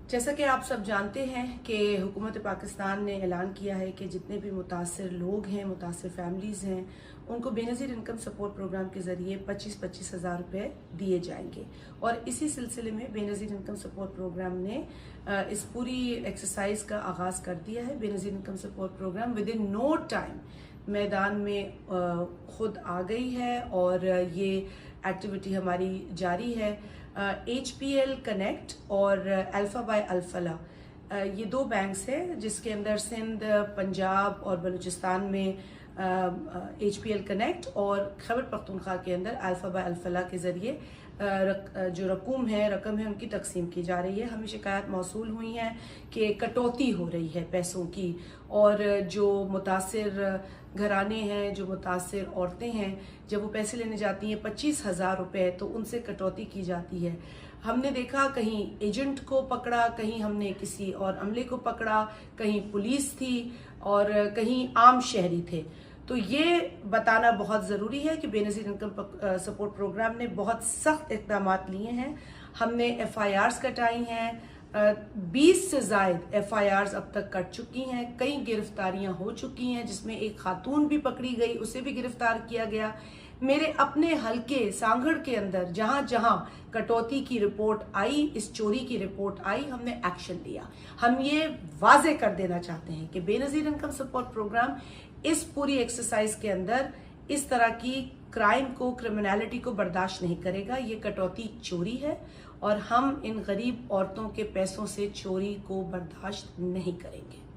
जैसा कि आप सब जानते हैं कि हुकूमत पाकिस्तान ने ऐलान किया है कि जितने भी मुतासिर लोग हैं, मुतासिर फैमिलीज़ हैं, उनको बेनज़ीर इनकम सपोर्ट प्रोग्राम के ज़रिए 25-25 हज़ार रुपये दिए जाएंगे। और इसी सिलसिले में बेनज़ीर इनकम सपोर्ट प्रोग्राम ने इस पूरी एक्सरसाइज का आगाज़ कर दिया है। Benazir income support programme within no time मैदान में खुद आ गई है और ये एक्टिविटी हमारी जारी है। HPL कनेक्ट और अल्फा बाय अल्फला ये दो बैंक्स हैं जिसके अंदर सिंध, पंजाब और बलूचिस्तान में HPL कनेक्ट और खैबर पख्तूनख्वा के अंदर अल्फा बाय अल्फला के ज़रिए जो रकम है उनकी तकसीम की जा रही है। हमें शिकायत मौसूल हुई हैं कि कटौती हो रही है पैसों की और जो मुतासिर घराने हैं, जो मुतासिर औरतें हैं, जब वो पैसे लेने जाती हैं 25,000 रुपये तो उनसे कटौती की जाती है। हमने देखा कहीं एजेंट को पकड़ा, कहीं हमने किसी और अमले को पकड़ा, कहीं पुलिस थी और कहीं आम शहरी थे। तो ये बताना बहुत ज़रूरी है कि बेनज़ीर इनकम सपोर्ट प्रोग्राम ने बहुत सख्त इक़दाम लिए हैं। हमने FIRs कटाई हैं, 20 से ज़ायद FIRs अब तक कट चुकी हैं। कई गिरफ्तारियां हो चुकी हैं जिसमें एक खातून भी पकड़ी गई, उसे भी गिरफ्तार किया गया। मेरे अपने हलके सांगड़ के अंदर जहां जहां कटौती की रिपोर्ट आई, इस चोरी की रिपोर्ट आई, हमने एक्शन लिया। हम ये वाजे कर देना चाहते हैं कि बेनज़ीर इनकम सपोर्ट प्रोग्राम इस पूरी एक्सरसाइज के अंदर इस तरह की क्राइम को, क्रिमिनलिटी को बर्दाश्त नहीं करेगा। ये कटौती चोरी है और हम इन गरीब औरतों के पैसों से चोरी को बर्दाश्त नहीं करेंगे।